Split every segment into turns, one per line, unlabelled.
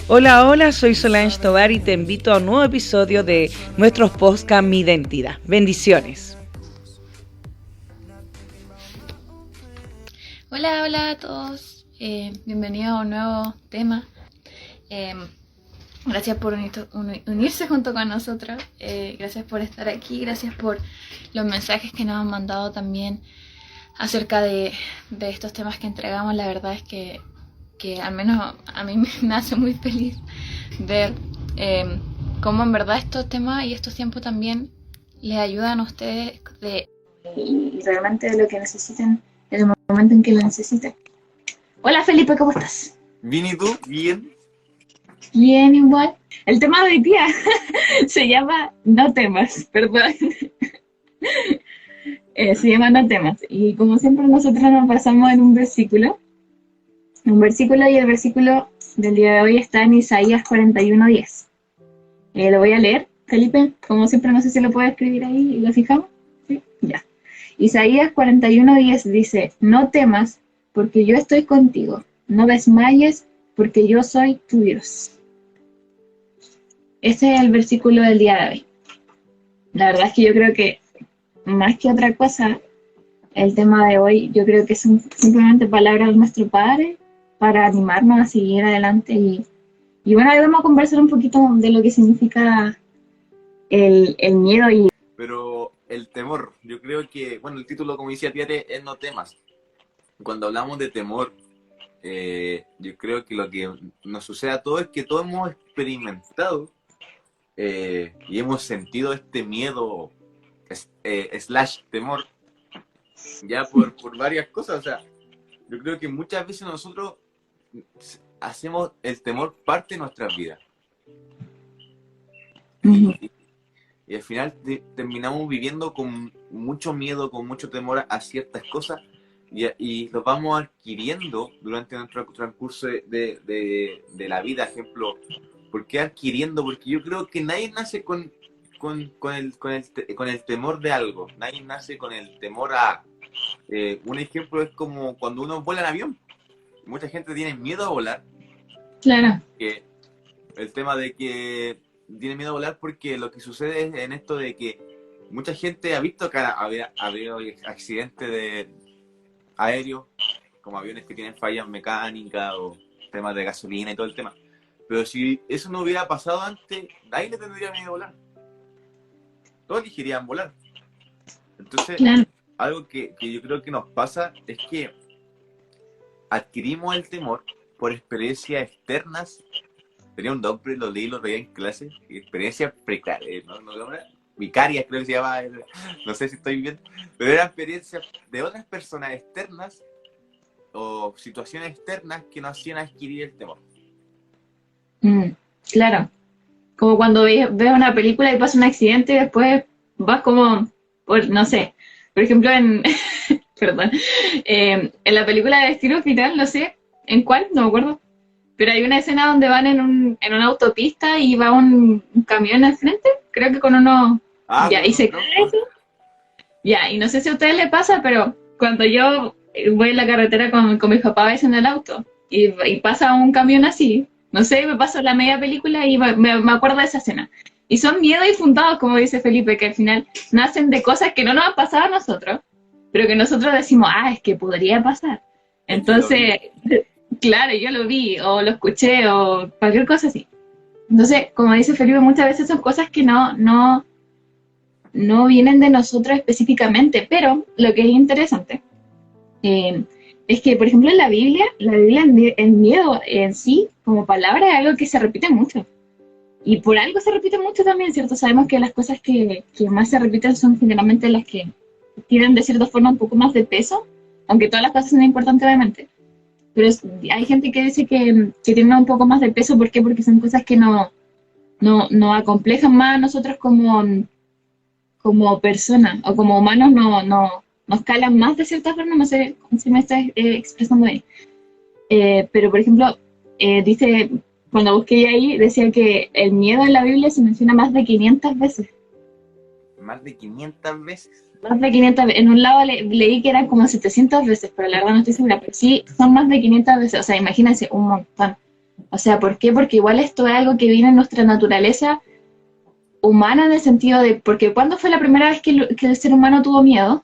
Hola, hola, soy Solange Tovar y te invito a un nuevo episodio de nuestros podcast Mi Identidad. Bendiciones.
Hola, hola a todos. Bienvenidos a un nuevo tema. Gracias por unirse junto con nosotros. Gracias por estar aquí. Gracias por los mensajes que nos han mandado también acerca de estos temas que entregamos. La verdad es que al menos a mí me hace muy feliz ver cómo en verdad estos temas y estos tiempos también les ayudan a ustedes y realmente de lo que necesiten en el momento en que lo necesiten. Hola Felipe, ¿cómo estás?
Bien, ¿y tú? Bien.
Bien, igual. El tema de hoy día se llama No temas, perdón. Se llama No temas. Y como siempre nosotros nos basamos en un versículo y el versículo del día de hoy está en Isaías 41:10. Lo voy a leer, Felipe, como siempre no sé si lo puedo escribir ahí y lo fijamos. ¿Sí? Ya. Isaías 41:10 dice: No temas, porque yo estoy contigo. No desmayes, porque yo soy tu Dios. Ese es el versículo del día de hoy. La verdad es que yo creo que más que otra cosa, el tema de hoy yo creo que son simplemente palabras de nuestro Padre para animarnos a seguir adelante y bueno, hoy vamos a conversar un poquito de lo que significa el miedo y...
Pero el temor, yo creo que, bueno, el título, como decía Tiare, es No temas. Cuando hablamos de temor, yo creo que lo que nos sucede a todos es que todos hemos experimentado y hemos sentido este miedo slash temor ya por varias cosas. O sea, yo creo que muchas veces nosotros hacemos el temor parte de nuestras vidas. Y al final terminamos viviendo con mucho miedo, con mucho temor a ciertas cosas y los vamos adquiriendo durante nuestro transcurso de la vida. Ejemplo, ¿por qué adquiriendo? Porque yo creo que nadie nace con el temor de algo. Nadie nace con el temor a... un ejemplo es como cuando uno vuela en avión. Mucha gente tiene miedo a volar.
Claro.
Que el tema de que tiene miedo a volar porque lo que sucede es en esto de que mucha gente ha visto que ha habido accidentes aéreos, como aviones que tienen fallas mecánicas o temas de gasolina y todo el tema. Pero si eso no hubiera pasado antes, nadie le tendría miedo a volar. Todos elegirían volar. Entonces,
Claro.
algo que yo creo que nos pasa es que adquirimos el temor por experiencias externas. Tenía un nombre, lo leí, lo veía en clase, experiencias precarias, vicarias creo que se llama, no sé si estoy bien, pero eran experiencias de otras personas externas o situaciones externas que nos hacían adquirir el temor.
Claro. Como cuando ves una película y pasa un accidente y después vas como, no sé, por ejemplo perdón, en la película de Destino Final, no sé, ¿en cuál? No me acuerdo. Pero hay una escena donde van en una autopista y va un camión al frente, creo que con uno... ya, y se cae eso. Ya, y no sé si a ustedes les pasa, pero cuando yo voy en la carretera con mi papá a veces en el auto y pasa un camión así, no sé, me paso la media película y me acuerdo de esa escena. Y son miedos infundados, como dice Felipe, que al final nacen de cosas que no nos han pasado a nosotros, pero que nosotros decimos, es que podría pasar. Entonces... Claro, yo lo vi, o lo escuché, o cualquier cosa así. Entonces, como dice Felipe, muchas veces son cosas que no vienen de nosotros específicamente, pero lo que es interesante es que, por ejemplo, en la Biblia, el miedo en sí, como palabra, es algo que se repite mucho. Y por algo se repite mucho también, ¿cierto? Sabemos que las cosas que más se repiten son generalmente las que tienen de cierta forma un poco más de peso, aunque todas las cosas son importantes, obviamente. Pero hay gente que dice que tienen un poco más de peso. ¿Por qué? Porque son cosas que nos acomplejan más a nosotros como personas o como humanos, nos calan más de cierta forma. No sé si me estás expresando ahí. Pero, por ejemplo, dice, cuando busqué ahí, decía que el miedo en la Biblia se menciona más de 500 veces.
¿Más de 500 veces?
Más de 500 veces. En un lado leí que eran como 700 veces, pero la verdad no estoy segura. Pero sí, son más de 500 veces. O sea, imagínense, un montón. O sea, ¿por qué? Porque igual esto es algo que viene en nuestra naturaleza humana en el sentido de, porque ¿cuándo fue la primera vez que el ser humano tuvo miedo?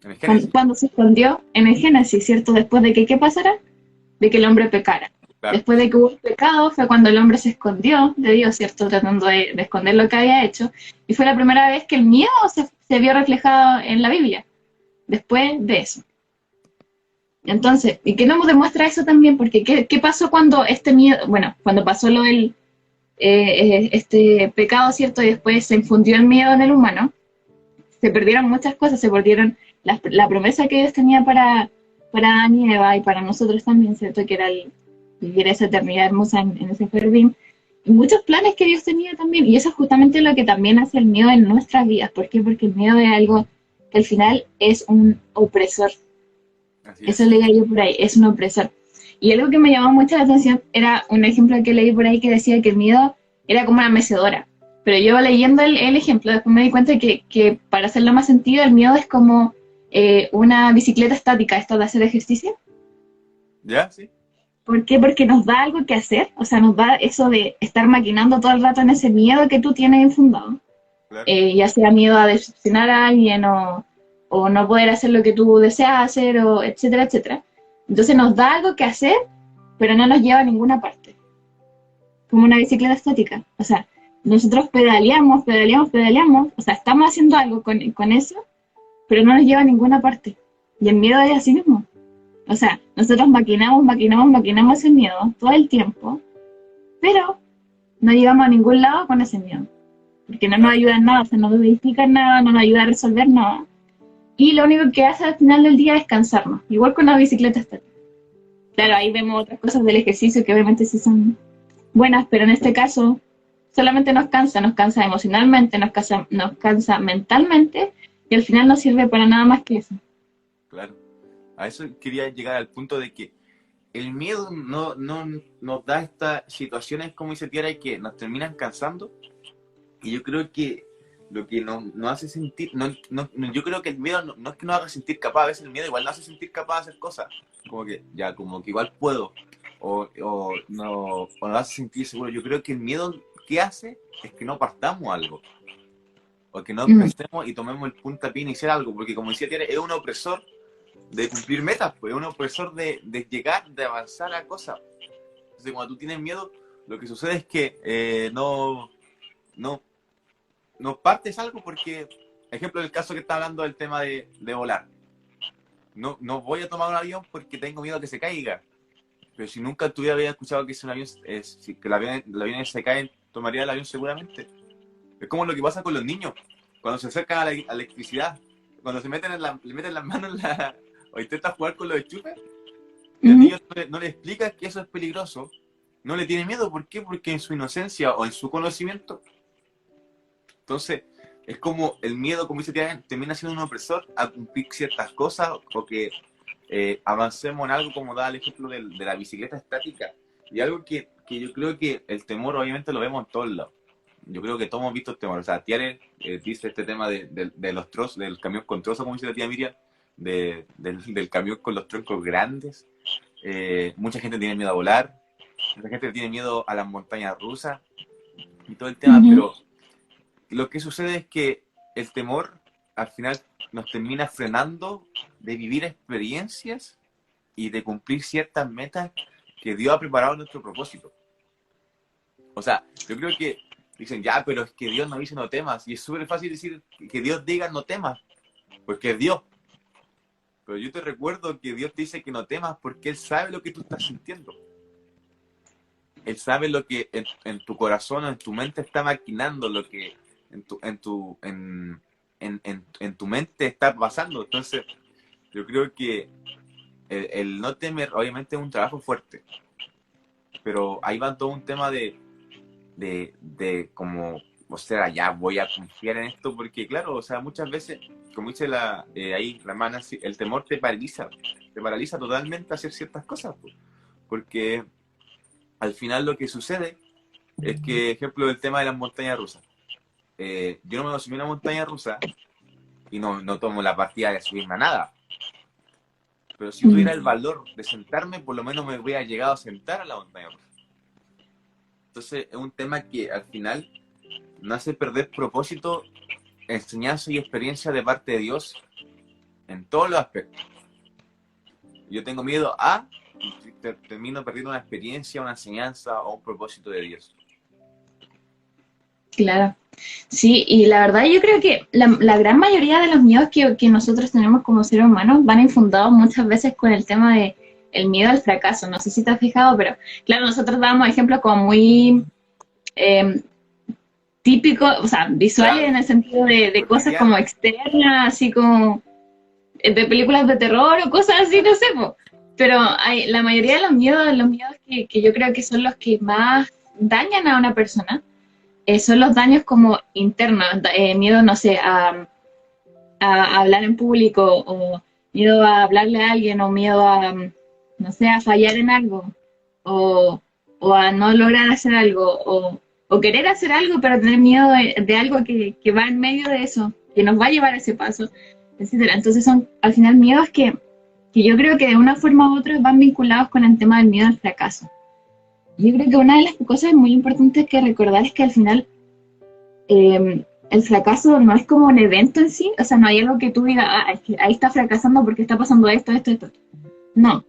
En el
Cuando,
Génesis,
cuando se escondió en el Génesis, ¿cierto? Después de que, ¿qué pasara? De que el hombre pecara.
claro.
Después de que hubo el pecado fue cuando el hombre se escondió de Dios, ¿cierto? Tratando de esconder lo que había hecho. Y fue la primera vez que el miedo se vio reflejado en la Biblia, después de eso. Entonces, ¿y qué nos demuestra eso también? Porque ¿qué pasó cuando este miedo, bueno, cuando pasó lo del este pecado, ¿cierto? Y después se infundió el miedo en el humano, se perdieron muchas cosas, se perdieron la promesa que Dios tenía para Adán y Eva y para nosotros también, ¿cierto? Que era vivir esa eternidad hermosa en ese jardín. Y muchos planes que Dios tenía también, y eso es justamente lo que también hace el miedo en nuestras vidas. ¿Por qué? Porque el miedo es algo que al final es un opresor.
Así
Eso
es.
leía yo por ahí, es un opresor. Y algo que me llamó mucho la atención era un ejemplo que leí por ahí que decía que el miedo era como una mecedora. Pero yo leyendo el ejemplo, después me di cuenta que para hacerlo más sentido, el miedo es como una bicicleta estática, esto de hacer ejercicio.
¿Ya? Sí,
¿Por qué? Porque nos da algo que hacer, o sea, nos da eso de estar maquinando todo el rato en ese miedo que tú tienes infundado.
claro.
Ya sea miedo a decepcionar a alguien o no poder hacer lo que tú deseas hacer, o etcétera, etcétera. Entonces nos da algo que hacer, pero no nos lleva a ninguna parte. Como una bicicleta estática. O sea, nosotros pedaleamos, pedaleamos, pedaleamos, o sea, estamos haciendo algo con eso, pero no nos lleva a ninguna parte. Y el miedo es así mismo. O sea, nosotros maquinamos, maquinamos, maquinamos ese miedo todo el tiempo, pero no llegamos a ningún lado con ese miedo. Porque no nos
Claro.
ayuda en nada, o sea, no nos edifica en nada, no nos ayuda a resolver nada. Y lo único que hace al final del día es cansarnos, igual con la bicicleta estática. Claro, ahí vemos otras cosas del ejercicio que obviamente sí son buenas, pero en este caso solamente nos cansa emocionalmente, nos cansa mentalmente y al final no sirve para nada más que eso.
Claro. A eso quería llegar al punto de que el miedo no nos da estas situaciones, como dice Tiara, que nos terminan cansando. Y yo creo que lo que nos hace sentir, yo creo que el miedo no es que nos haga sentir capaz, a veces el miedo igual nos hace sentir capaz de hacer cosas, como que ya, como que igual puedo, o nos hace sentir seguro. Yo creo que el miedo que hace es que no partamos algo, o que no
Mm,
empecemos y tomemos el puntapié y iniciar algo, porque como decía Tiara, es un opresor de cumplir metas, pues es un opresor de llegar, de avanzar a cosas. Entonces cuando tú tienes miedo, lo que sucede es que no no partes algo porque, ejemplo, el caso que está hablando del tema de volar. No voy a tomar un avión porque tengo miedo a que se caiga. Pero si nunca tuviera había escuchado que si un avión, si que el avión se cae, tomaría el avión seguramente. Es como lo que pasa con los niños. Cuando se acercan a la electricidad, cuando se meten le meten las manos en la, o intentan jugar con los enchufes, y al
ujú.
niño no le explicas que eso es peligroso, no le tiene miedo. ¿Por qué? Porque en su inocencia o en su conocimiento. Entonces, es como el miedo, como dice Tiago, termina siendo un opresor a cumplir ciertas cosas o que avancemos en algo como da el ejemplo de la bicicleta estática. Y algo que yo creo que el temor obviamente lo vemos en todos lados. Yo creo que todos hemos visto el temor. O sea, Tiare dice este tema de los trozos, del camión con trozos, como dice la tía Miriam, del camión con los troncos grandes. Mucha gente tiene miedo a volar, mucha gente tiene miedo a las montañas rusas y todo el tema,
Ujú.
pero lo que sucede es que el temor al final nos termina frenando de vivir experiencias y de cumplir ciertas metas que Dios ha preparado en nuestro propósito. O sea, yo creo que dicen, ya, pero es que Dios no dice no temas. Y es súper fácil decir que Dios diga no temas, porque es Dios. Pero yo te recuerdo que Dios te dice que no temas porque Él sabe lo que tú estás sintiendo. Él sabe lo que en tu corazón o en tu mente está maquinando, lo que en tu mente está pasando. Entonces, yo creo que el no temer, obviamente, es un trabajo fuerte, pero ahí va todo un tema de como, o sea, ya voy a confiar en esto, porque claro, o sea, muchas veces, como dice ahí la hermana, el temor te paraliza totalmente a hacer ciertas cosas, pues, porque al final lo que sucede es que, ejemplo, el tema de las montañas rusas. Yo no me subí a una montaña rusa y no tomo la partida de subirme a nada. Pero si tuviera el valor de sentarme, por lo menos me hubiera llegado a sentar a la montaña rusa. Entonces es un tema que al final no hace perder propósito, enseñanza y experiencia de parte de Dios en todos los aspectos. Yo tengo miedo a termino perdiendo una experiencia, una enseñanza o un propósito de Dios.
Claro. Sí, y la verdad yo creo que la gran mayoría de los miedos que nosotros tenemos como seres humanos van infundados muchas veces con el tema de el miedo al fracaso. No sé si te has fijado, pero claro, nosotros damos ejemplos como muy típicos, o sea, visuales, claro, en el sentido de cosas como externas, así como de películas de terror o cosas así, no sé, po. Pero la mayoría de los miedos que yo creo que son los que más dañan a una persona, son los daños como internos, miedo, no sé, a hablar en público, o miedo a hablarle a alguien, o miedo a, no sé, a fallar en algo, o a no lograr hacer algo, o querer hacer algo, pero tener miedo de algo que va en medio de eso, que nos va a llevar a ese paso, etcétera. Entonces son, al final, miedos que yo creo que de una forma u otra van vinculados con el tema del miedo al fracaso. Yo creo que una de las cosas muy importantes que recordar es que al final el fracaso no es como un evento en sí, o sea, no hay algo que tú digas, es que ahí está fracasando porque está pasando esto. No,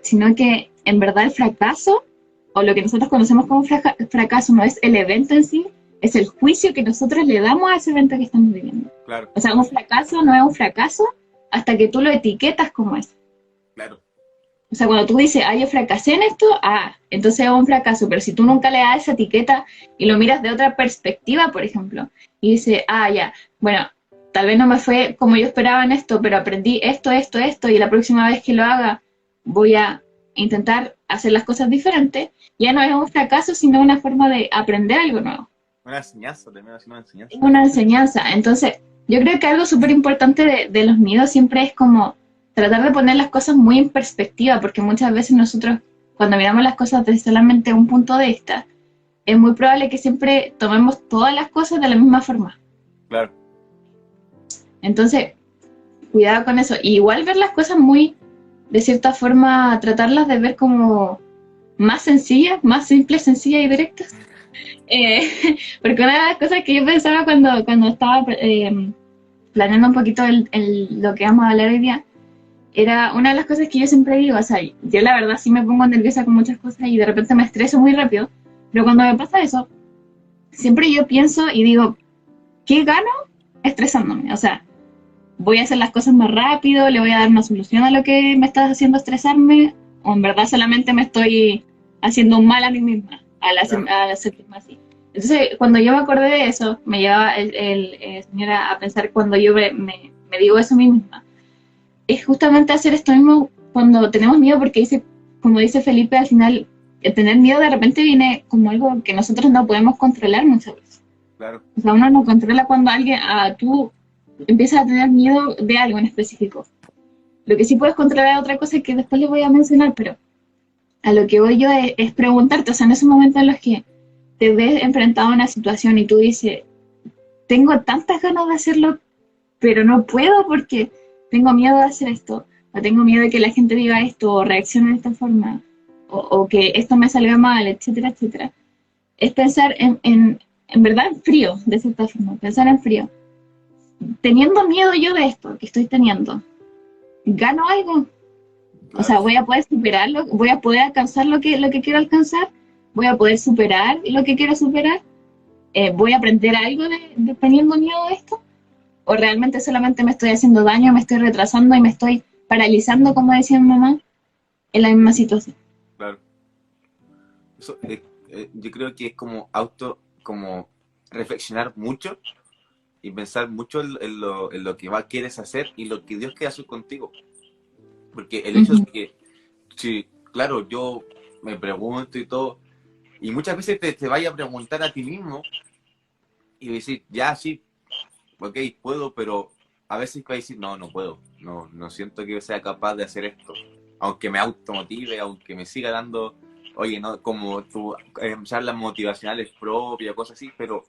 sino que en verdad el fracaso, o lo que nosotros conocemos como fracaso, no es el evento en sí, es el juicio que nosotros le damos a ese evento que estamos viviendo.
Claro.
O sea, un fracaso no es un fracaso hasta que tú lo etiquetas como eso.
Claro.
O sea, cuando tú dices, yo fracasé en esto, entonces es un fracaso. Pero si tú nunca le das esa etiqueta y lo miras de otra perspectiva, por ejemplo, y dices, ya, bueno, tal vez no me fue como yo esperaba en esto, pero aprendí esto, y la próxima vez que lo haga voy a intentar hacer las cosas diferentes, ya no es un fracaso, sino una forma de aprender algo nuevo.
Una enseñanza, también es una enseñanza.
Es una enseñanza. Entonces, yo creo que algo súper importante de los miedos siempre es como tratar de poner las cosas muy en perspectiva, porque muchas veces nosotros, cuando miramos las cosas desde solamente un punto de vista, es muy probable que siempre tomemos todas las cosas de la misma forma.
Claro.
Entonces, cuidado con eso. Y igual ver las cosas muy, de cierta forma, tratarlas de ver como más sencillas, más simples, sencillas y directas. Porque una de las cosas que yo pensaba cuando estaba planeando un poquito lo que vamos a hablar hoy día, era una de las cosas que yo siempre digo, o sea, yo la verdad sí me pongo nerviosa con muchas cosas y de repente me estreso muy rápido, pero cuando me pasa eso, siempre yo pienso y digo, ¿qué gano estresándome? O sea, voy a hacer las cosas más rápido, le voy a dar una solución a lo que me está haciendo estresarme, o en verdad solamente me estoy haciendo un mal a mí misma al hacerme así. Entonces, cuando yo me acordé de eso, me llevaba el señor a pensar, cuando yo me digo eso a mí misma, es justamente hacer esto mismo cuando tenemos miedo, porque como dice Felipe, al final, el tener miedo de repente viene como algo que nosotros no podemos controlar muchas veces.
Claro.
O sea, uno no controla cuando tú empiezas a tener miedo de algo en específico. Lo que sí puedes controlar es otra cosa que después les voy a mencionar, pero a lo que voy yo es preguntarte, o sea, en esos momentos en los que te ves enfrentado a una situación y tú dices, tengo tantas ganas de hacerlo, pero no puedo porque tengo miedo de hacer esto, o tengo miedo de que la gente diga esto, o reaccione de esta forma, o que esto me salga mal, etcétera, etcétera. Es pensar en verdad en frío, de cierta forma, pensar en frío. Teniendo miedo yo de esto que estoy teniendo, ¿gano algo? O sea, ¿voy a poder superarlo? ¿Voy a poder alcanzar lo que quiero alcanzar? ¿Voy a poder superar lo que quiero superar? ¿Voy a aprender algo teniendo miedo de esto? ¿O realmente solamente me estoy haciendo daño, me estoy retrasando y me estoy paralizando, como decía mi mamá, en la misma situación?
Claro. Eso, yo creo que es como reflexionar mucho y pensar mucho en lo que quieres hacer y lo que Dios quiere hacer contigo. Porque el hecho es que, sí, claro, yo me pregunto y todo, y muchas veces te vayas a preguntar a ti mismo y decir, ya, sí, ok, puedo, pero a veces vas a decir, no puedo, no siento que sea capaz de hacer esto, aunque me automotive, aunque me siga dando, oye, no, como tu charlas motivacionales propias, cosas así, pero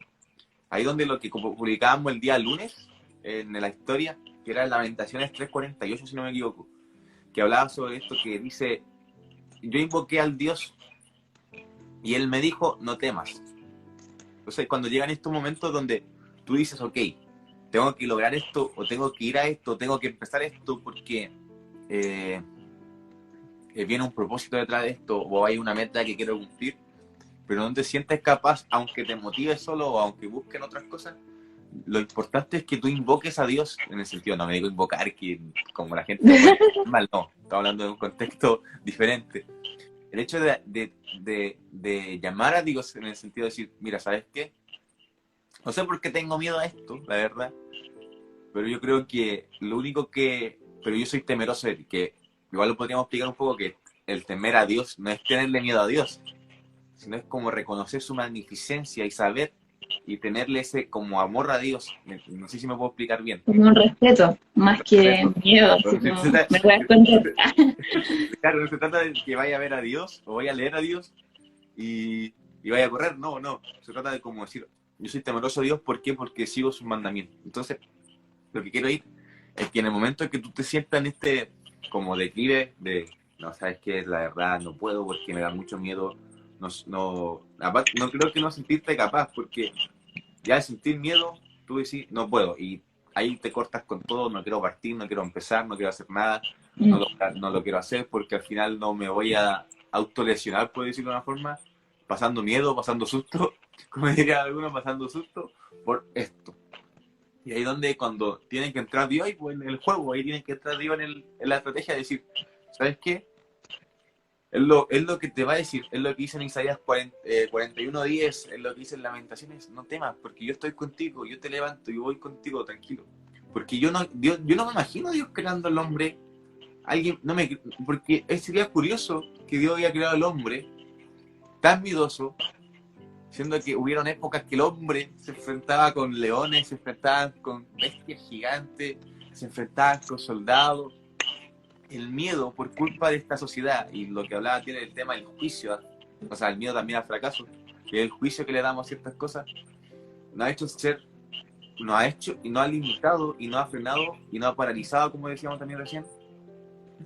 ahí donde lo que publicábamos el día lunes en la historia, que era Lamentaciones 3:48, si no me equivoco, que hablaba sobre esto, que dice, yo invoqué al Dios y Él me dijo, no temas. Entonces, cuando llegan estos momentos donde tú dices, ok, tengo que lograr esto, o tengo que ir a esto, o tengo que empezar esto, porque viene un propósito detrás de esto, o hay una meta que quiero cumplir, pero no te sientes capaz, aunque te motives solo, o aunque busquen otras cosas, lo importante es que tú invoques a Dios, en el sentido, no me digo invocar, que como la gente mal, no, estamos hablando de un contexto diferente. El hecho de llamar a Dios en el sentido de decir, mira, ¿sabes qué? No sé por qué tengo miedo a esto, la verdad, pero yo creo que lo único pero yo soy temeroso de ti, que igual lo podríamos explicar un poco, que el temer a Dios no es tenerle miedo a Dios, sino es como reconocer su magnificencia y saber y tenerle ese como amor a Dios. No sé si me puedo explicar bien.
Como un respeto, más que miedo. Así como, me voy a esconder.
Claro, no se trata de que vaya a ver a Dios o vaya a leer a Dios y vaya a correr, no. Se trata de como decir, yo soy temeroso de Dios, ¿por qué? Porque sigo sus mandamientos. Entonces, lo que quiero ir es que en el momento en que tú te sientas en este como declive de, no, sabes que la verdad no puedo porque me da mucho miedo, no creo que no sentirte capaz, porque ya al sentir miedo, tú decís, no puedo, y ahí te cortas con todo, no quiero partir, no quiero empezar, no quiero hacer nada, no lo quiero hacer porque al final no me voy a autolesionar, por decirlo de una forma, pasando miedo, pasando susto, como diría alguno, pasando susto por esto. Y ahí donde cuando tienen que entrar Dios pues, en el juego, ahí tienen que entrar Dios en la estrategia de decir, ¿sabes qué? Es lo que te va a decir, es lo que dice en Isaías 41:10, es lo que dice en Lamentaciones, no temas, porque yo estoy contigo, yo te levanto y voy contigo, tranquilo. Porque yo no me imagino a Dios creando al hombre, porque sería curioso que Dios haya creado al hombre tan miedoso, siendo que hubieron épocas que el hombre se enfrentaba con leones, se enfrentaba con bestias gigantes, se enfrentaba con soldados. El miedo por culpa de esta sociedad, y lo que hablaba tiene el tema del juicio, o sea, el miedo también al fracaso, que es el juicio que le damos a ciertas cosas, nos ha hecho y nos ha limitado y nos ha frenado y nos ha paralizado, como decíamos también recién,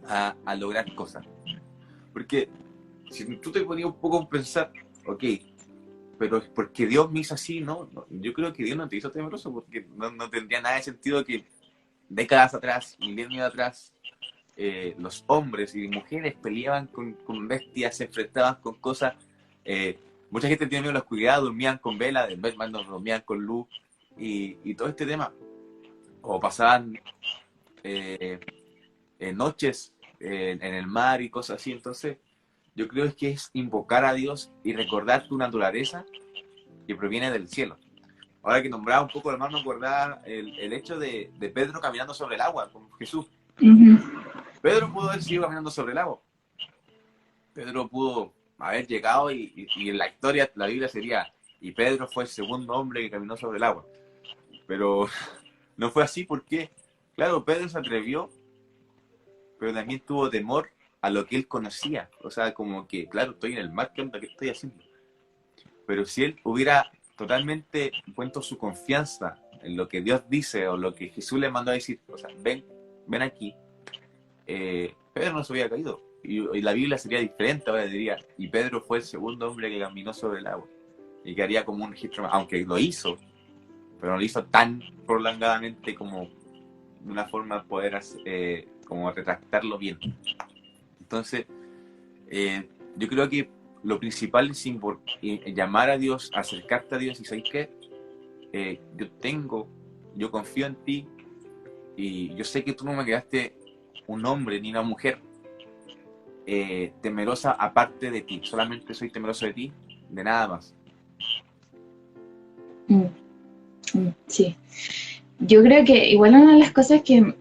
a lograr cosas. Porque si tú te ponías un poco a pensar, ok, pero es porque Dios me hizo así, ¿no? Yo creo que Dios no te hizo temeroso, porque no tendría nada de sentido que décadas atrás, milenios atrás, los hombres y mujeres peleaban con bestias, se enfrentaban con cosas. Mucha gente tiene miedo a la oscuridad, dormían con vela, en vez de dormían con luz, y todo este tema. O pasaban noches en el mar y cosas así. Entonces, yo creo que es invocar a Dios y recordar tu naturaleza que proviene del cielo. Ahora que nombraba un poco, hermano, acordaba el hecho de Pedro caminando sobre el agua con Jesús. Pedro pudo haber seguido caminando sobre el agua. Pedro pudo haber llegado y en la historia, la Biblia sería, y Pedro fue el segundo hombre que caminó sobre el agua. Pero no fue así porque, claro, Pedro se atrevió, pero también tuvo temor a lo que él conocía. O sea, como que, claro, estoy en el mar, ¿qué onda? ¿Qué estoy haciendo? Pero si él hubiera totalmente puesto su confianza en lo que Dios dice o lo que Jesús le mandó a decir, o sea, ven aquí, Pedro no se hubiera caído. Y la Biblia sería diferente, ahora diría, y Pedro fue el segundo hombre que caminó sobre el agua. Y que haría como un registro, aunque lo hizo, pero no lo hizo tan prolongadamente como de una forma de poder hacer, como retractarlo bien. Entonces, yo creo que lo principal es llamar a Dios, acercarte a Dios y ¿sabes qué? Yo confío en ti y yo sé que tú no me creaste un hombre ni una mujer temerosa aparte de ti. Solamente soy temeroso de ti, de nada más.
Sí. Yo creo que igual una de las cosas que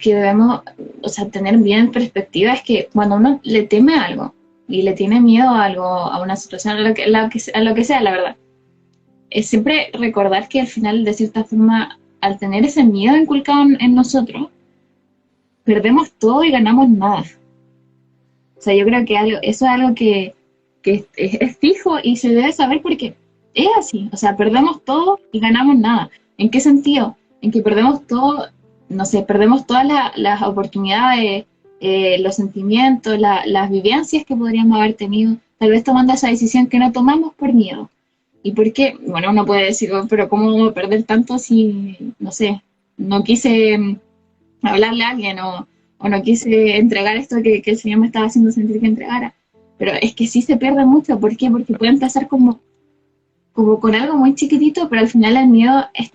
debemos, o sea, tener bien en perspectiva es que cuando uno le teme a algo y le tiene miedo a algo, a una situación, a lo que sea, la verdad, es siempre recordar que al final, de cierta forma, al tener ese miedo inculcado en nosotros, perdemos todo y ganamos nada. O sea, yo creo que eso es algo que es fijo y se debe saber porque es así. O sea, perdemos todo y ganamos nada. ¿En qué sentido? En que perdemos todo, no sé, perdemos todas las oportunidades los sentimientos, las vivencias que podríamos haber tenido, tal vez tomando esa decisión que no tomamos por miedo. ¿Y por qué? Bueno, uno puede decir, "Oh, pero ¿cómo vamos a perder tanto si, no sé, no quise hablarle a alguien o no quise entregar esto que el Señor me estaba haciendo sentir que entregara"? Pero es que sí se pierde mucho. ¿Por qué? Porque puede empezar como con algo muy chiquitito, pero al final el miedo es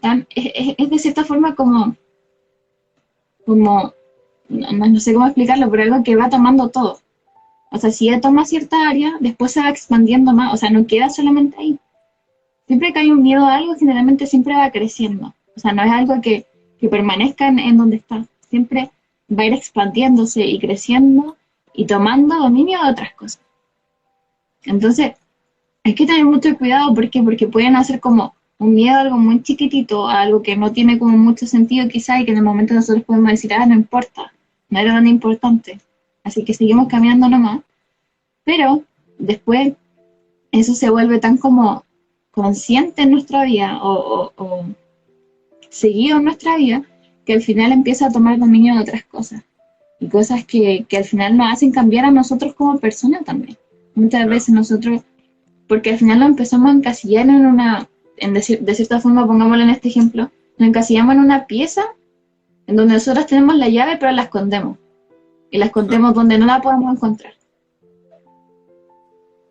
de cierta forma como no sé cómo explicarlo, pero algo que va tomando todo. O sea, si ya toma cierta área, después se va expandiendo más, o sea, no queda solamente ahí. Siempre que hay un miedo a algo, generalmente siempre va creciendo. O sea, no es algo que permanezca en donde está. Siempre va a ir expandiéndose y creciendo y tomando dominio de otras cosas. Entonces, hay que tener mucho cuidado. ¿Por qué? Porque pueden hacer como un miedo a algo muy chiquitito, a algo que no tiene como mucho sentido quizá, y que en el momento nosotros podemos decir, no importa, no era tan importante, así que seguimos caminando nomás. Pero después eso se vuelve tan como consciente en nuestra vida o seguido en nuestra vida, que al final empieza a tomar dominio de otras cosas. Y cosas que al final nos hacen cambiar a nosotros como personas también. Muchas veces nosotros, porque al final lo empezamos a encasillar de cierta forma, pongámoslo en este ejemplo, nos encasillamos en una pieza en donde nosotros tenemos la llave, pero la escondemos. Y la escondemos donde no la podemos encontrar.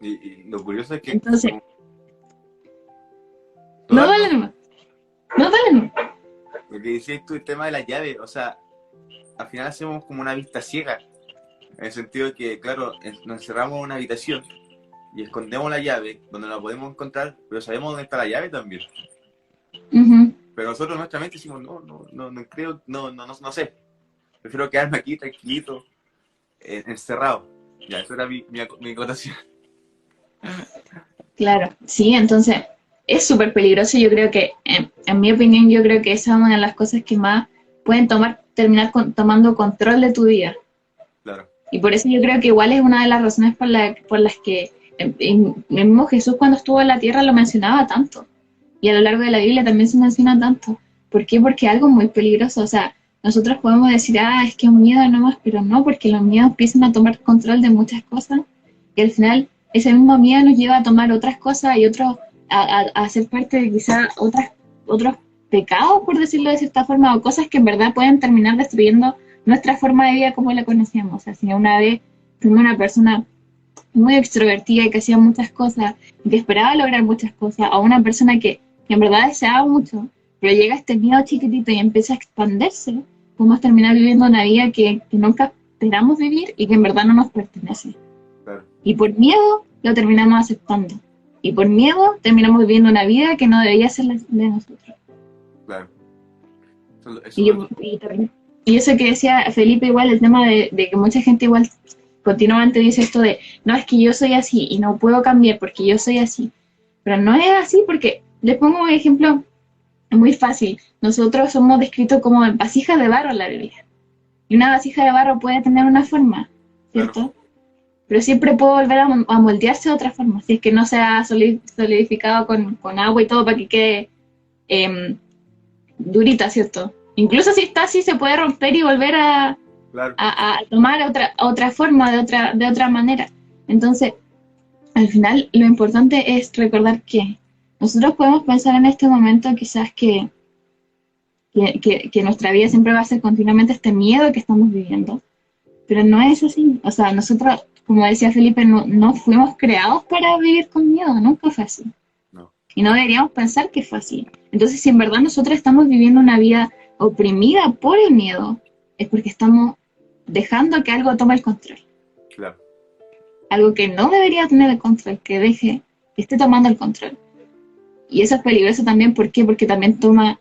Y lo curioso es que...
Entonces,
no,
dale nomás.
Lo que decías tú, el tema de la llave, o sea, al final hacemos como una vista ciega, en el sentido de que, claro, nos encerramos en una habitación y escondemos la llave donde la podemos encontrar, pero sabemos dónde está la llave también.
Uh-huh.
Pero nosotros en nuestra mente decimos, no creo, no sé, prefiero quedarme aquí tranquilito, encerrado. Ya, eso era mi acotación.
Claro, sí, entonces es súper peligroso. Yo creo que, en mi opinión, yo creo que esa es una de las cosas que más pueden terminar tomando control de tu vida.
Claro.
Y por eso yo creo que igual es una de las razones por las que mismo Jesús cuando estuvo en la tierra lo mencionaba tanto. Y a lo largo de la Biblia también se menciona tanto. ¿Por qué? Porque es algo muy peligroso. O sea, nosotros podemos decir, es que es un miedo nomás, pero no, porque los miedos empiezan a tomar control de muchas cosas. Y al final ese mismo miedo nos lleva a tomar otras cosas y a ser parte de quizás otros pecados, por decirlo de cierta forma, o cosas que en verdad pueden terminar destruyendo nuestra forma de vida como la conocíamos. O sea, si una vez fuimos una persona muy extrovertida y que hacía muchas cosas, y que esperaba lograr muchas cosas, o una persona que en verdad deseaba mucho, pero llega este miedo chiquitito y empieza a expandirse, podemos terminar viviendo una vida que nunca esperamos vivir y que en verdad no nos pertenece.
Claro.
Y por miedo lo terminamos aceptando. Y por miedo terminamos viviendo una vida que no debería ser la de nosotros.
Claro.
Y eso que decía Felipe, igual el tema de que mucha gente igual continuamente dice esto de, no, es que yo soy así y no puedo cambiar porque yo soy así. Pero no es así, porque les pongo un ejemplo muy fácil. Nosotros somos descritos como vasijas de barro en la Biblia. Y una vasija de barro puede tener una forma, ¿cierto? Claro. Pero siempre puede volver a moldearse de otra forma, si es que no se ha solidificado con agua y todo para que quede durita, ¿cierto? Incluso si está así, se puede romper y volver a tomar otra forma, de otra manera. Entonces, al final, lo importante es recordar que nosotros podemos pensar en este momento quizás que nuestra vida siempre va a ser continuamente este miedo que estamos viviendo, pero no es así. O sea, nosotros, como decía Felipe, no fuimos creados para vivir con miedo, nunca fue así. No. Y no deberíamos pensar que fue así. Entonces, si en verdad nosotros estamos viviendo una vida oprimida por el miedo, es porque estamos dejando que algo tome el control.
Claro.
Algo que no debería tener el control, que esté tomando el control. Y eso es peligroso también, ¿por qué? Porque también toma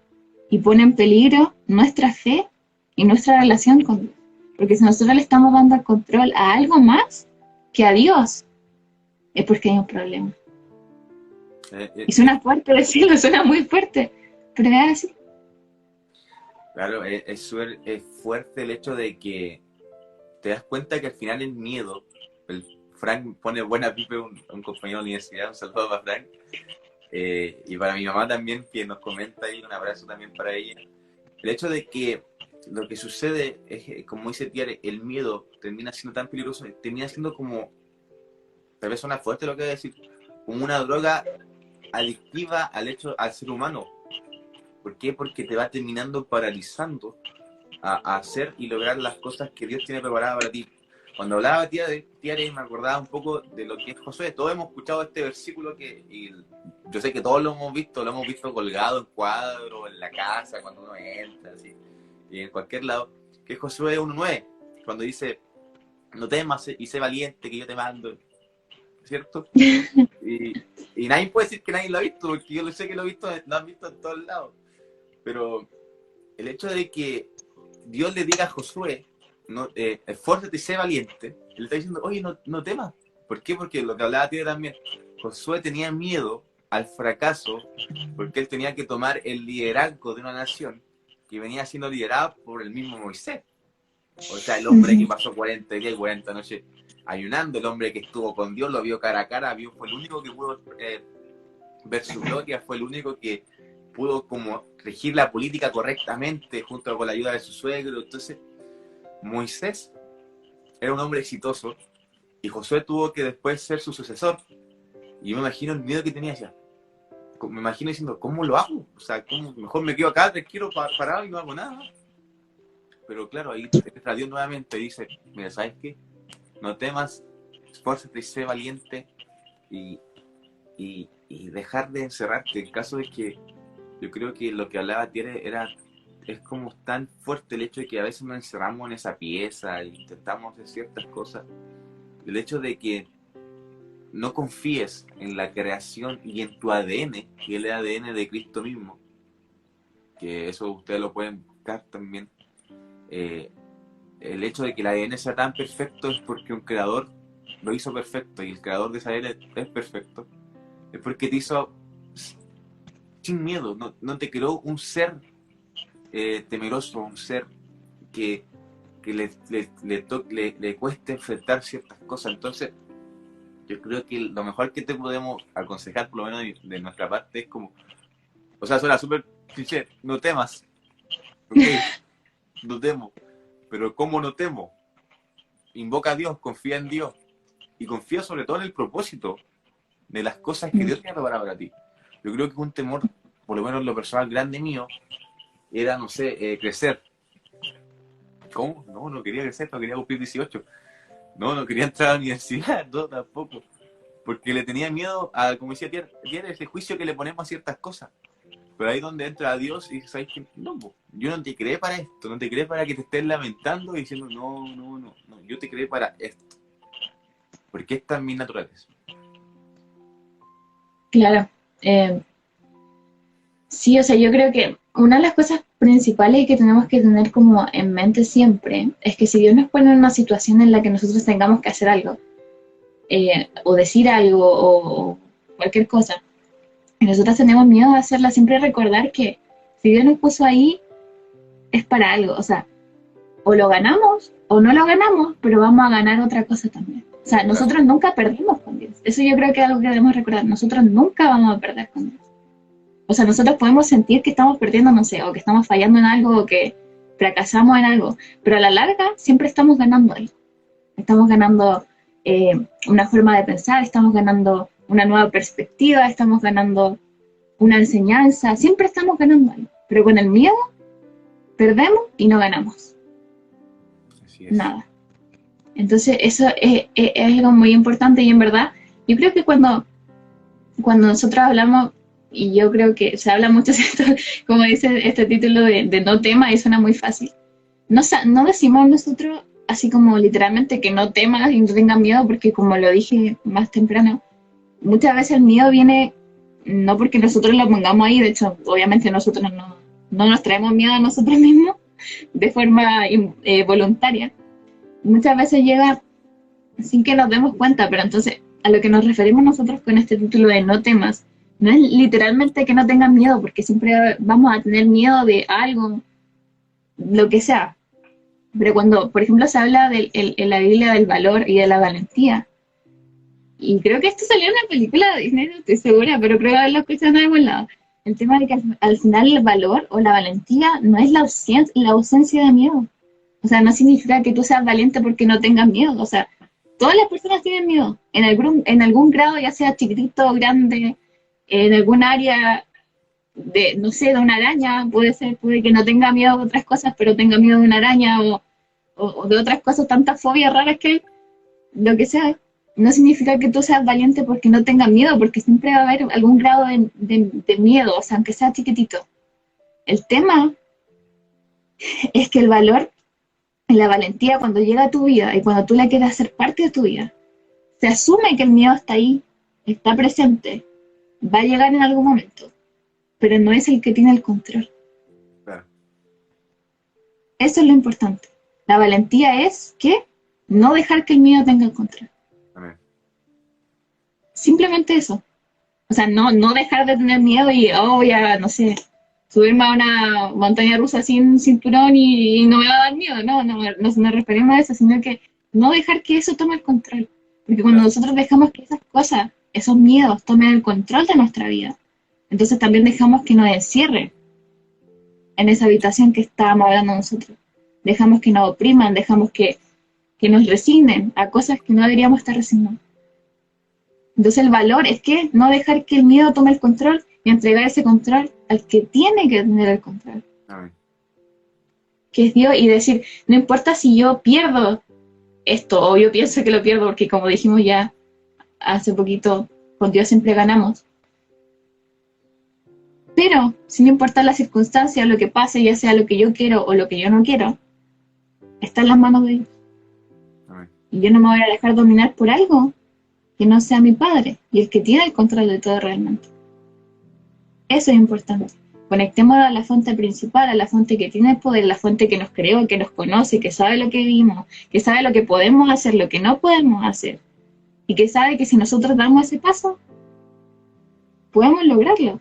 y pone en peligro nuestra fe y nuestra relación con Dios. Porque si nosotros le estamos dando el control a algo más que a Dios, es porque hay un problema. Y suena fuerte decirlo, suena muy fuerte, pero es así.
Claro, es fuerte el hecho de que te das cuenta que al final el miedo, Frank pone buena pipe, un compañero de la universidad, un saludo para Frank, y para mi mamá también, que nos comenta ahí, un abrazo también para ella. El hecho de que lo que sucede es que, como dice Tiare, el miedo termina siendo tan peligroso, termina siendo como, tal vez suena fuerte lo que voy a decir, como una droga adictiva al ser humano. ¿Por qué? Porque te va terminando paralizando a hacer y lograr las cosas que Dios tiene preparadas para ti. Cuando hablaba Tiare, me acordaba un poco de lo que es Josué. Todos hemos escuchado este versículo y yo sé que todos lo hemos visto colgado en cuadro, en la casa, cuando uno entra, así, y en cualquier lado, que es Josué 1:9, cuando dice, no temas y sé valiente que yo te mando, ¿cierto? Y nadie puede decir que nadie lo ha visto, porque yo lo sé que lo han visto en todos lados. Pero el hecho de que Dios le diga a Josué, no, esfuérzate y sé valiente, él está diciendo, oye, no temas. ¿Por qué? Porque lo que hablaba Tía también, Josué tenía miedo al fracaso, porque él tenía que tomar el liderazgo de una nación que venía siendo liderada por el mismo Moisés. O sea, el hombre que pasó 40 días y 40 noches ayunando, el hombre que estuvo con Dios, lo vio cara a cara, fue el único que pudo ver su gloria, fue el único que pudo como regir la política correctamente junto con la ayuda de su suegro. Entonces, Moisés era un hombre exitoso y Josué tuvo que después ser su sucesor. Y yo me imagino el miedo que tenía ya. Me imagino diciendo, ¿cómo lo hago? O sea, ¿cómo? Mejor me quedo acá, tranquilo, parado y no hago nada. Pero claro, ahí entra Dios nuevamente y dice, mira, ¿sabes qué? No temas, esfuérzate y sé valiente y dejar de encerrarte. En caso de que yo creo que lo que hablaba Tiere es como tan fuerte el hecho de que a veces nos encerramos en esa pieza e intentamos hacer ciertas cosas. El hecho de que no confíes en la creación y en tu ADN, que es el ADN de Cristo mismo, que eso ustedes lo pueden buscar también. El hecho de que el ADN sea tan perfecto es porque un creador lo hizo perfecto, y el creador de esa ADN es perfecto. Es porque te hizo sin miedo, no te creó un ser temeroso, un ser que le cueste enfrentar ciertas cosas. Entonces, yo creo que lo mejor que te podemos aconsejar, por lo menos de nuestra parte, es como, o sea, suena súper cliché, no temas, ok, no temo, pero ¿cómo no temo? Invoca a Dios, confía en Dios, y confía sobre todo en el propósito de las cosas que Dios tiene preparado para ti. Yo creo que un temor, por lo menos en lo personal grande mío, era, no sé, crecer. ¿Cómo? No quería crecer, no quería cumplir 18. No quería entrar a la universidad, no, tampoco. Porque le tenía miedo a, como decía Tier, ese juicio que le ponemos a ciertas cosas. Pero ahí donde entra Dios y dice, ¿sabes qué? No, yo no te creé para esto, no te creé para que te estés lamentando y diciendo, no, yo te creé para esto. Porque esta es mi naturaleza.
Claro. Sí, o sea, yo creo que una de las cosas principales que tenemos que tener como en mente siempre es que si Dios nos pone en una situación en la que nosotros tengamos que hacer algo, o decir algo, o cualquier cosa, y nosotros tenemos miedo de hacerla, siempre recordar que si Dios nos puso ahí, es para algo. O sea, o lo ganamos o no lo ganamos, pero vamos a ganar otra cosa también. O sea, nosotros nunca perdimos con Dios. Eso yo creo que es algo que debemos recordar. Nosotros nunca vamos a perder con Dios. O sea, nosotros podemos sentir que estamos perdiendo, no sé, o que estamos fallando en algo, o que fracasamos en algo, pero a la larga siempre estamos ganando algo. Estamos ganando una forma de pensar, estamos ganando una nueva perspectiva, estamos ganando una enseñanza, siempre estamos ganando algo. Pero con el miedo, perdemos y no ganamos.
Así es.
Nada. Entonces, eso es algo muy importante, y en verdad, yo creo que cuando nosotros hablamos, y yo creo que se habla mucho de esto, como dice este título de no tema, y suena muy fácil. No decimos nosotros así como literalmente que no temas y no tengas miedo, porque como lo dije más temprano, muchas veces el miedo viene no porque nosotros lo pongamos ahí. De hecho, obviamente nosotros no nos traemos miedo a nosotros mismos de forma voluntaria. Muchas veces llega sin que nos demos cuenta, pero entonces a lo que nos referimos nosotros con este título de no temas, no es literalmente que no tengas miedo, porque siempre vamos a tener miedo de algo, lo que sea. Pero cuando, por ejemplo, se habla en la Biblia del valor y de la valentía, y creo que esto salió en una película de Disney, no estoy segura, pero creo haberlo escuchado en algún lado, el tema de que al final el valor o la valentía no es la ausencia de miedo. O sea, no significa que tú seas valiente porque no tengas miedo. O sea, todas las personas tienen miedo, en algún grado, ya sea chiquitito o grande, en algún área de, no sé, de una araña, puede que no tenga miedo de otras cosas, pero tenga miedo de una araña o de otras cosas, tantas fobias raras que hay, lo que sea. No significa que tú seas valiente porque no tengas miedo, porque siempre va a haber algún grado de miedo, o sea, aunque sea chiquitito. El tema es que el valor y la valentía, cuando llega a tu vida y cuando tú la quieres hacer parte de tu vida, se asume que el miedo está ahí, está presente, va a llegar en algún momento, pero no es el que tiene el control.
Claro.
Eso es lo importante. La valentía es que no dejar que el miedo tenga el control.
Amén.
Simplemente eso. O sea, no dejar de tener miedo y, voy a, no sé, subirme a una montaña rusa sin cinturón y no me va a dar miedo. No nos referimos a eso, sino que no dejar que eso tome el control. Porque cuando nosotros dejamos que esas cosas, esos miedos, tomen el control de nuestra vida, entonces también dejamos que nos encierren en esa habitación que estábamos hablando nosotros. Dejamos que nos opriman, dejamos que nos resignen a cosas que no deberíamos estar resignando. Entonces el valor es que no dejar que el miedo tome el control y entregar ese control al que tiene que tener el control.
Amén.
Que es Dios, y decir, no importa si yo pierdo esto o yo pienso que lo pierdo, porque como dijimos ya hace poquito, con Dios siempre ganamos. Pero, sin importar la circunstancia, lo que pase, ya sea lo que yo quiero o lo que yo no quiero, está en las manos de Dios.
Amén.
Y yo no me voy a dejar dominar por algo que no sea mi Padre, y el que tiene el control de todo realmente. Eso es importante. Conectemos a la fuente principal, a la fuente que tiene el poder, la fuente que nos creó, que nos conoce, que sabe lo que vivimos, que sabe lo que podemos hacer, lo que no podemos hacer, y que sabe que si nosotros damos ese paso, podemos lograrlo.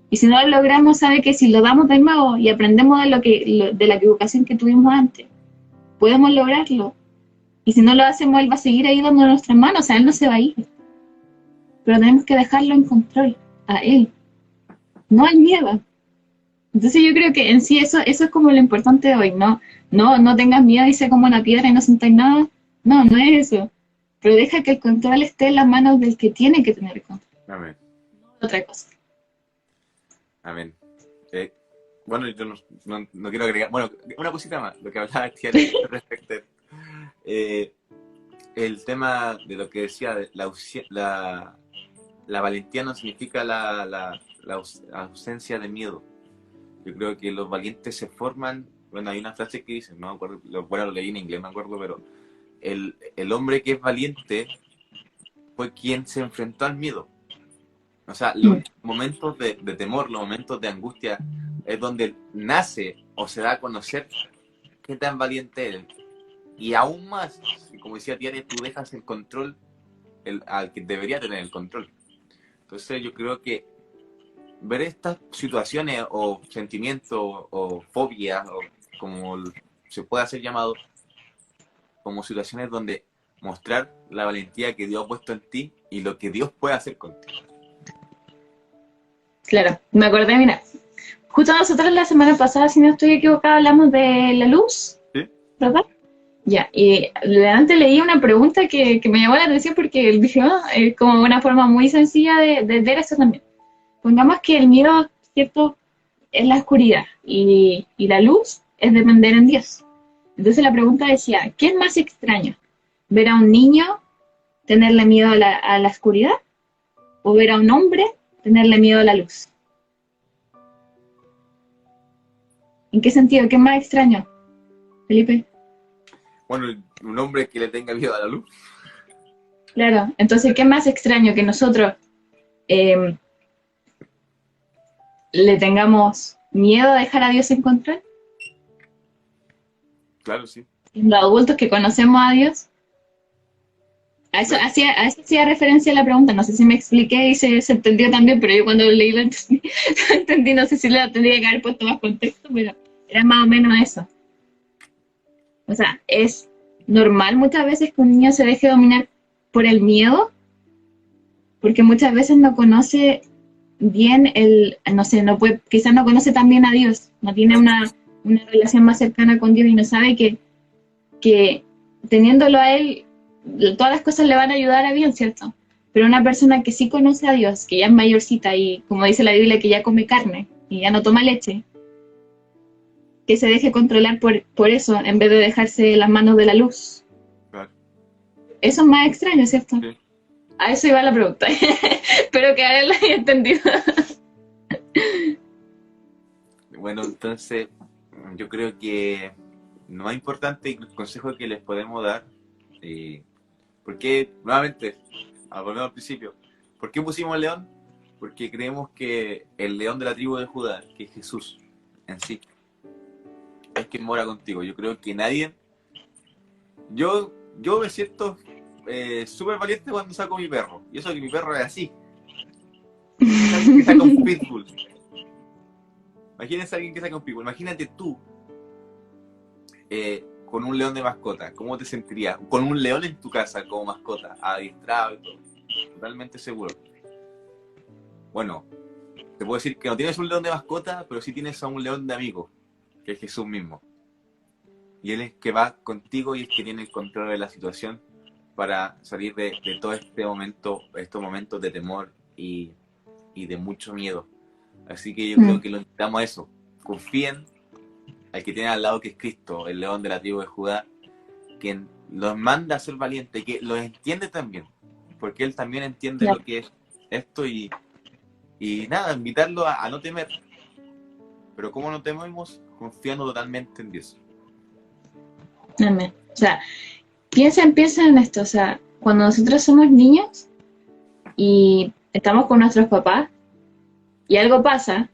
Y si no lo logramos, sabe que si lo damos de nuevo y aprendemos de la equivocación que tuvimos antes, podemos lograrlo. Y si no lo hacemos, Él va a seguir ahí dando nuestras manos, o sea, Él no se va a ir. Pero tenemos que dejarlo en control, a Él, no al miedo. Entonces yo creo que en sí eso es como lo importante de hoy, no tengas miedo y sé como una piedra y no sentáis nada. No es eso. Pero deja que el control esté en las manos del que tiene que tener el control.
Amén.
Otra cosa.
Amén. Bueno, yo no quiero agregar, bueno, una cosita más, lo que hablaba Tiare respecto el tema de lo que decía, la valentía no significa la ausencia de miedo. Yo creo que los valientes se forman, bueno, hay una frase que dice, no me acuerdo, lo leí en inglés, no me acuerdo, pero el hombre que es valiente fue quien se enfrentó al miedo. O sea, los momentos de temor, los momentos de angustia, es donde nace o se da a conocer qué tan valiente eres. Y aún más, como decía Tiare, tú dejas el control al que debería tener el control. Entonces yo creo que ver estas situaciones o sentimientos o fobias, o como se puede hacer llamado, como situaciones donde mostrar la valentía que Dios ha puesto en ti y lo que Dios puede hacer contigo.
Claro, me acordé, mira, justo nosotros la semana pasada, si no estoy equivocada, hablamos de la luz,
¿Sí?
¿verdad? Ya, y antes leí una pregunta que me llamó la atención porque dije, es como una forma muy sencilla de ver eso también. Pongamos que el miedo, ¿cierto?, es la oscuridad y la luz es depender en Dios. Entonces la pregunta decía, ¿qué es más extraño? ¿Ver a un niño tenerle miedo a la oscuridad? ¿O ver a un hombre tenerle miedo a la luz? ¿En qué sentido? ¿Qué es más extraño, Felipe?
Bueno, un hombre que le tenga miedo a la luz.
Claro, entonces, ¿qué es más extraño que nosotros le tengamos miedo a dejar a Dios en control?
Claro, sí.
Los adultos que conocemos a Dios. A eso hacía referencia a la pregunta. No sé si me expliqué y se entendió también, pero yo cuando leí lo entendí. No sé si le tendría que haber puesto más contexto, pero era más o menos eso. O sea, es normal muchas veces que un niño se deje dominar por el miedo, porque muchas veces no conoce bien, él, no sé, no puede, quizás no conoce tan bien a Dios, no tiene una relación más cercana con Dios y no sabe que teniéndolo a él, todas las cosas le van a ayudar a bien, ¿cierto? Pero una persona que sí conoce a Dios, que ya es mayorcita y como dice la Biblia, que ya come carne y ya no toma leche, que se deje controlar por eso en vez de dejarse las manos de la luz.
Claro.
Eso es más extraño, ¿cierto?
Sí.
A eso iba la pregunta. Espero que a él lo haya entendido.
Bueno, entonces yo creo que lo más importante y el consejo que les podemos dar, porque nuevamente, volvemos al principio, ¿por qué pusimos león? Porque creemos que el león de la tribu de Judá, que es Jesús en sí, es quien mora contigo. Yo creo que nadie, yo me siento súper valiente cuando saco mi perro, y eso que mi perro es así, que saca un pitbull. Imagínense a alguien que saca un pitbull. Imagínate tú con un león de mascota. ¿Cómo te sentirías? Con un león en tu casa como mascota, adiestrado y todo. Totalmente seguro. Bueno, te puedo decir que no tienes un león de mascota, pero sí tienes a un león de amigo, que es Jesús mismo. Y Él es que va contigo y es que tiene el control de la situación para salir de todo estos momentos de temor y de mucho miedo. Así que yo creo que lo invitamos a eso. Confíen al que tiene al lado, que es Cristo, el león de la tribu de Judá, quien los manda a ser valientes, que los entiende también, porque Él también entiende lo que es esto y nada, invitarlo a no temer. Pero ¿cómo no tememos? Confiando totalmente en Dios.
Amén. O sea, piensa en esto, o sea, cuando nosotros somos niños y estamos con nuestros papás y algo pasa,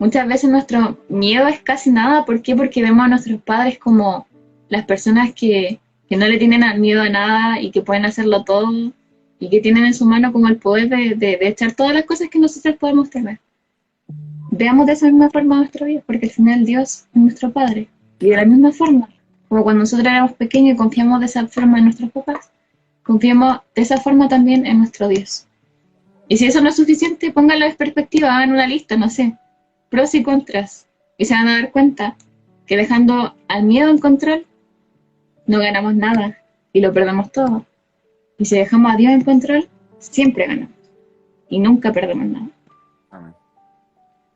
muchas veces nuestro miedo es casi nada. ¿Por qué? Porque vemos a nuestros padres como las personas que no le tienen miedo a nada y que pueden hacerlo todo y que tienen en su mano como el poder de echar todas las cosas que nosotros podemos temer. Veamos de esa misma forma nuestra vida, porque al final Dios es nuestro Padre. Y de la misma forma, como cuando nosotros éramos pequeños y confiamos de esa forma en nuestros papás, confiamos de esa forma también en nuestro Dios. Y si eso no es suficiente, pónganlo en perspectiva, hagan una lista, no sé, pros y contras, y se van a dar cuenta que dejando al miedo en control, no ganamos nada y lo perdemos todo. Y si dejamos a Dios en control, siempre ganamos y nunca perdemos nada.
Amén.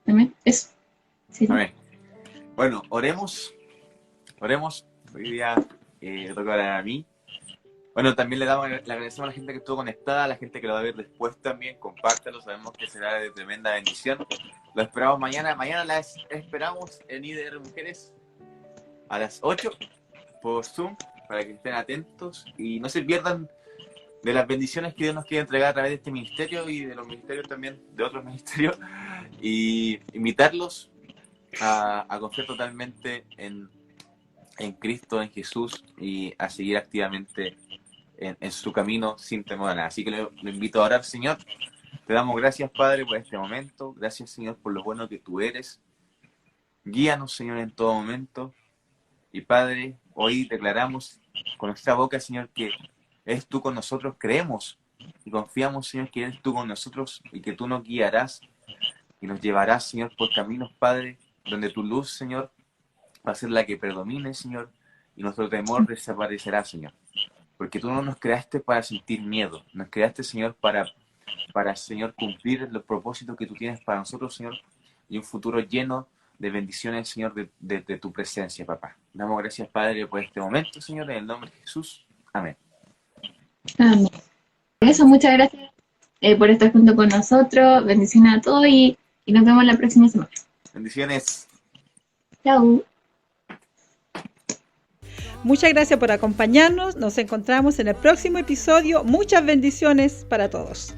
Amén. Eso. Sí.
Amén. Bueno, oremos. Hoy día toca orar a mí. Bueno, también le agradecemos a la gente que estuvo conectada, a la gente que lo va a ver después también. Compártelo, sabemos que será de tremenda bendición. Lo esperamos mañana. Mañana las esperamos en IDR Mujeres a las 8 por Zoom, para que estén atentos y no se pierdan de las bendiciones que Dios nos quiere entregar a través de este ministerio y de los ministerios también, de otros ministerios, y invitarlos a confiar totalmente en Cristo, en Jesús, y a seguir activamente en su camino sin temor a nada. Así que lo invito a orar. Señor, te damos gracias, Padre, por este momento. Gracias, Señor, por lo bueno que tú eres. Guíanos, Señor, en todo momento. Y Padre, hoy declaramos con nuestra boca, Señor, que eres tú con nosotros. Creemos y confiamos, Señor, que eres tú con nosotros y que tú nos guiarás y nos llevarás, Señor, por caminos, Padre, donde tu luz, Señor, va a ser la que predomine, Señor, y nuestro temor desaparecerá, Señor. Porque tú no nos creaste para sentir miedo, nos creaste, Señor, para Señor, cumplir los propósitos que tú tienes para nosotros, Señor, y un futuro lleno de bendiciones, Señor, de tu presencia, papá. Damos gracias, Padre, por este momento, Señor, en el nombre de Jesús. Amén.
Amén. Por eso, muchas gracias por estar junto con nosotros. Bendiciones a todos y nos vemos la próxima semana.
Bendiciones.
Chao.
Muchas gracias por acompañarnos. Nos encontramos en el próximo episodio. Muchas bendiciones para todos.